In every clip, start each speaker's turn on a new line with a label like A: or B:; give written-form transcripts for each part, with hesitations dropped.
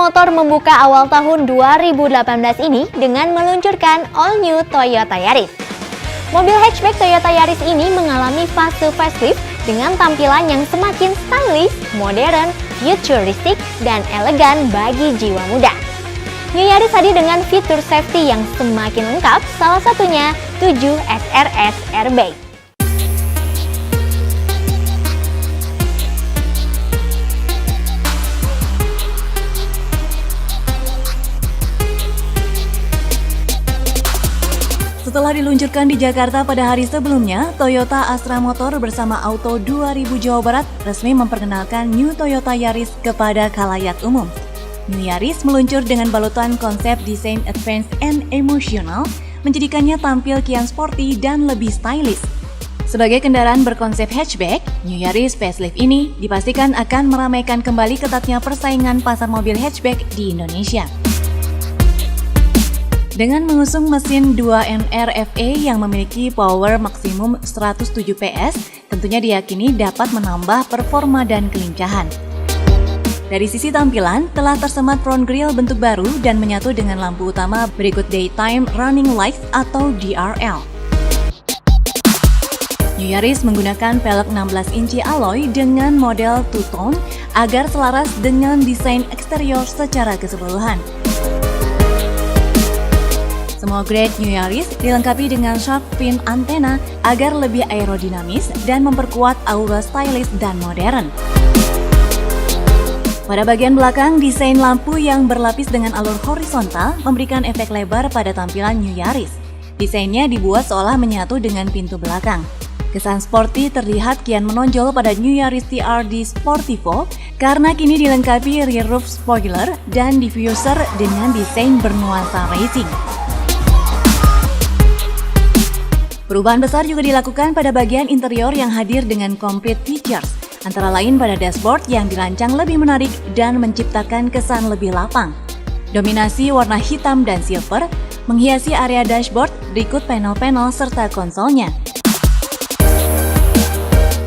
A: Motor membuka awal tahun 2018 ini dengan meluncurkan all new Toyota Yaris. Mobil hatchback Toyota Yaris ini mengalami fase facelift dengan tampilan yang semakin stylish, modern, futuristik, dan elegan bagi jiwa muda. New Yaris hadir dengan fitur safety yang semakin lengkap, salah satunya 7 SRS airbag.
B: Setelah diluncurkan di Jakarta pada hari sebelumnya, Toyota Astra Motor bersama Auto 2000 Jawa Barat resmi memperkenalkan New Toyota Yaris kepada khalayak umum. New Yaris meluncur dengan balutan konsep desain advanced and emotional, menjadikannya tampil kian sporty dan lebih stylish. Sebagai kendaraan berkonsep hatchback, New Yaris facelift ini dipastikan akan meramaikan kembali ketatnya persaingan pasar mobil hatchback di Indonesia. Dengan mengusung mesin 2NR-FE yang memiliki power maksimum 107 PS, tentunya diyakini dapat menambah performa dan kelincahan. Dari sisi tampilan, telah tersemat front grille bentuk baru dan menyatu dengan lampu utama berikut Daytime Running Lights atau DRL. New Yaris menggunakan pelek 16 inci alloy dengan model two-tone agar selaras dengan desain eksterior secara keseluruhan. Semua grade New Yaris dilengkapi dengan shark fin antena agar lebih aerodinamis dan memperkuat aura stylish dan modern. Pada bagian belakang, desain lampu yang berlapis dengan alur horizontal memberikan efek lebar pada tampilan New Yaris. Desainnya dibuat seolah menyatu dengan pintu belakang. Kesan sporty terlihat kian menonjol pada New Yaris TRD Sportivo karena kini dilengkapi rear roof spoiler dan diffuser dengan desain bernuansa racing. Perubahan besar juga dilakukan pada bagian interior yang hadir dengan complete features, antara lain pada dashboard yang dirancang lebih menarik dan menciptakan kesan lebih lapang. Dominasi warna hitam dan silver menghiasi area dashboard berikut panel-panel serta konsolnya.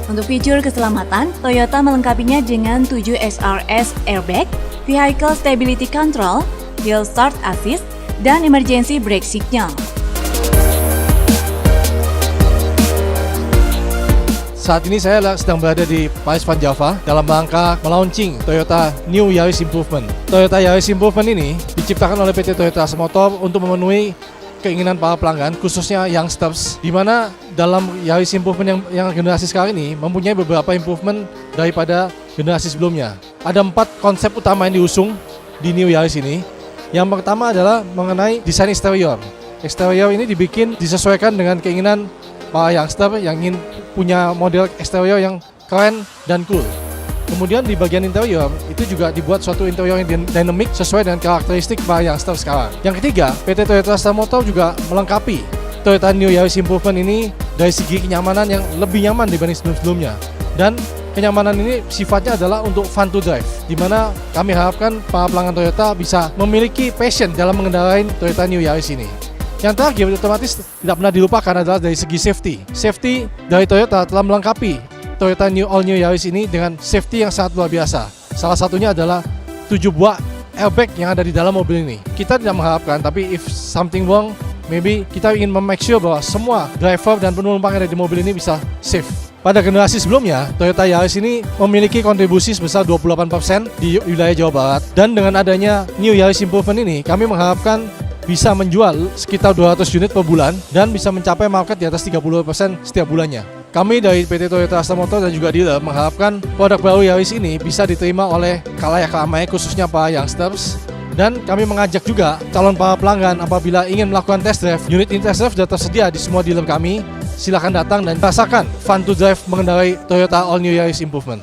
B: Untuk fitur keselamatan, Toyota melengkapinya dengan 7 SRS airbag, vehicle stability control, hill start assist, dan emergency brake signal.
C: Saat ini saya sedang berada di Pais Van Java dalam rangka melaunching Toyota New Yaris Improvement. Toyota Yaris Improvement ini diciptakan oleh PT Toyota Astra Motor untuk memenuhi keinginan para pelanggan, khususnya youngsters, di mana dalam Yaris Improvement yang generasi sekarang ini mempunyai beberapa improvement daripada generasi sebelumnya. Ada 4 konsep utama yang diusung di New Yaris ini. Yang pertama adalah mengenai desain eksterior. Eksterior ini disesuaikan dengan keinginan para youngster yang ingin punya model eksterior yang keren dan cool. Kemudian di bagian interior itu juga dibuat suatu interior yang dynamic sesuai dengan karakteristik para youngster sekarang. Yang ketiga, PT Toyota Astra Motor juga melengkapi Toyota New Yaris Improvement ini dari segi kenyamanan yang lebih nyaman dibanding sebelum-sebelumnya. Dan kenyamanan ini sifatnya adalah untuk fun to drive, di mana kami harapkan para pelanggan Toyota bisa memiliki passion dalam mengendarai Toyota New Yaris ini. Yang terakhir, otomatis tidak pernah dilupakan adalah dari segi safety. Safety dari Toyota telah melengkapi Toyota All New Yaris ini dengan safety yang sangat luar biasa. Salah satunya adalah 7 buah airbag yang ada di dalam mobil ini. Kita tidak mengharapkan, tapi if something wrong, maybe kita ingin make sure bahwa semua driver dan penumpang yang ada di mobil ini bisa safe. Pada generasi sebelumnya, Toyota Yaris ini memiliki kontribusi sebesar 28% di wilayah Jawa Barat. Dan dengan adanya New Yaris Improvement ini, kami mengharapkan bisa menjual sekitar 200 unit per bulan dan bisa mencapai market di atas 30% setiap bulannya. Kami dari PT Toyota Astra Motor dan juga dealer mengharapkan produk baru Yaris ini bisa diterima oleh khalayak ramai, khususnya para youngsters. Dan kami mengajak juga calon para pelanggan apabila ingin melakukan test drive. Unit in test drive sudah tersedia di semua dealer kami. Silakan datang dan rasakan fun to drive mengendarai Toyota All New Yaris Improvement.